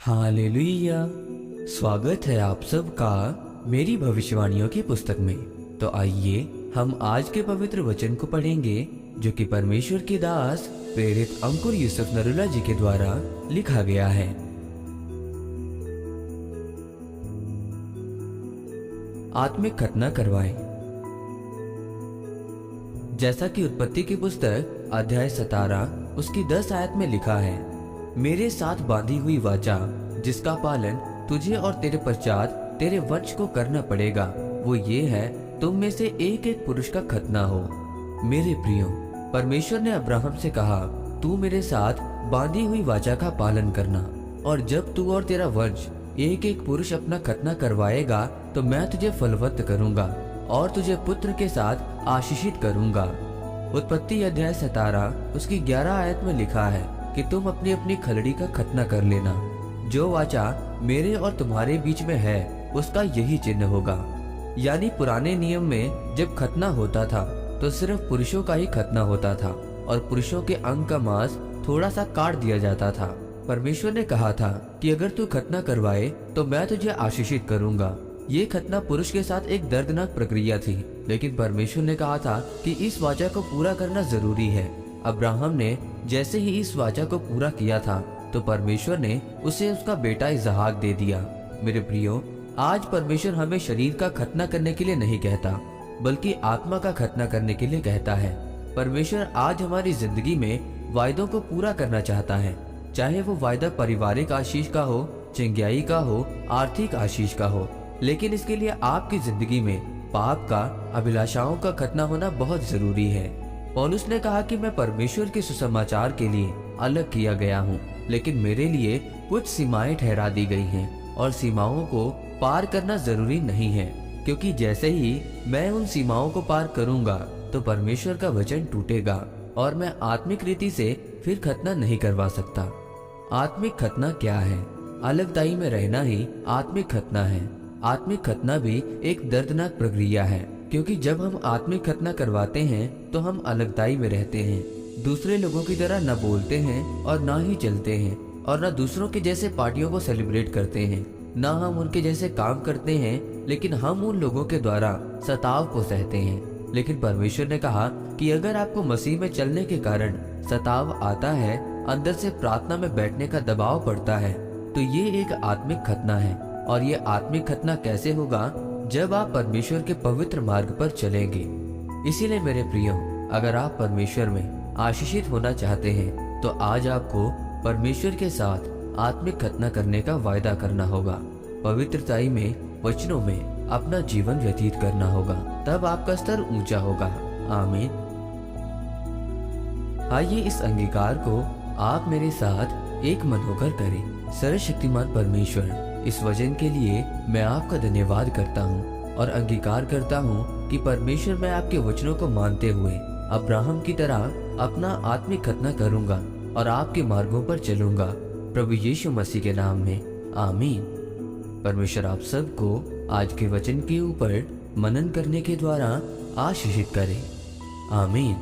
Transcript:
Hallelujah. स्वागत है आप सबका मेरी भविष्यवाणियों की पुस्तक में। तो आइए हम आज के पवित्र वचन को पढ़ेंगे जो कि परमेश्वर के दास प्रेरित अंकुर यूसुफ नरूला जी के द्वारा लिखा गया है। आत्मिक खतना करवाएं। जैसा कि उत्पत्ति की पुस्तक अध्याय 17 उसकी 10 आयत में लिखा है, मेरे साथ बांधी हुई वाचा जिसका पालन तुझे और तेरे पश्चात तेरे वंश को करना पड़ेगा, वो ये है, तुम में से एक एक पुरुष का खतना हो। मेरे प्रियो, परमेश्वर ने अब्राहम से कहा, तू मेरे साथ बांधी हुई वाचा का पालन करना, और जब तू और तेरा वंश एक एक पुरुष अपना खतना करवाएगा तो मैं तुझे फलवत्त करूंगा और तुझे पुत्र के साथ आशीषित करूंगा। उत्पत्ति अध्याय 17 उसकी 11 आयत में लिखा है कि तुम अपनी अपनी खलड़ी का खतना कर लेना। जो वाचा मेरे और तुम्हारे बीच में है उसका यही चिन्ह होगा। यानी पुराने नियम में जब खतना होता था तो सिर्फ पुरुषों का ही खतना होता था और पुरुषों के अंग का मांस थोड़ा सा काट दिया जाता था। परमेश्वर ने कहा था कि अगर तू खतना करवाए तो मैं तुझे आशीषित करूंगा। ये खतना पुरुष के साथ एक दर्दनाक प्रक्रिया थी, लेकिन परमेश्वर ने कहा था कि इस वाचा को पूरा करना जरूरी है। अब्राहम ने जैसे ही इस वाचा को पूरा किया था तो परमेश्वर ने उसे उसका बेटा इसहाक दे दिया। मेरे प्रियो, आज परमेश्वर हमें शरीर का खतना करने के लिए नहीं कहता, बल्कि आत्मा का खतना करने के लिए कहता है। परमेश्वर आज हमारी जिंदगी में वायदों को पूरा करना चाहता है, चाहे वो वायदा पारिवारिक आशीष का हो, चंगियाई का हो, आर्थिक आशीष का हो। लेकिन इसके लिए आपकी जिंदगी में पाप का, अभिलाषाओं का खतना होना बहुत जरूरी है। पौलुस ने कहा कि मैं परमेश्वर के सुसमाचार के लिए अलग किया गया हूँ, लेकिन मेरे लिए कुछ सीमाएं ठहरा दी गई हैं और सीमाओं को पार करना जरूरी नहीं है, क्योंकि जैसे ही मैं उन सीमाओं को पार करूंगा तो परमेश्वर का वचन टूटेगा और मैं आत्मिक रीति से फिर खतना नहीं करवा सकता। आत्मिक खतना क्या है? अलगताई में रहना ही आत्मिक खतना है। आत्मिक खतना भी एक दर्दनाक प्रक्रिया है, क्योंकि जब हम आत्मिक खतना करवाते हैं तो हम अलगताई में रहते हैं, दूसरे लोगों की तरह न बोलते हैं और न ही चलते हैं, और न दूसरों के जैसे पार्टियों को सेलिब्रेट करते हैं, न हम उनके जैसे काम करते हैं, लेकिन हम उन लोगों के द्वारा सताव को सहते हैं। लेकिन परमेश्वर ने कहा कि अगर आपको मसीह में चलने के कारण सताव आता है, अंदर से प्रार्थना में बैठने का दबाव पड़ता है, तो ये एक आत्मिक खतना है। और ये आत्मिक खतना कैसे होगा? जब आप परमेश्वर के पवित्र मार्ग पर चलेंगे। इसीलिए मेरे प्रियो, अगर आप परमेश्वर में आशीषित होना चाहते हैं तो आज आपको परमेश्वर के साथ आत्मिक खतना करने का वायदा करना होगा। पवित्रताई में, वचनों में अपना जीवन व्यतीत करना होगा, तब आपका स्तर ऊंचा होगा। आमीन। आइए इस अंगीकार को आप मेरे साथ एक मन होकर करें। सर्वशक्तिमान परमेश्वर, इस वचन के लिए मैं आपका धन्यवाद करता हूँ और अंगीकार करता हूँ कि परमेश्वर, मैं आपके वचनों को मानते हुए अब्राहम की तरह अपना आत्मिक खतना करूंगा और आपके मार्गों पर चलूंगा। प्रभु यीशु मसीह के नाम में आमीन। परमेश्वर आप सबको आज के वचन के ऊपर मनन करने के द्वारा आशीषित करे। आमीन।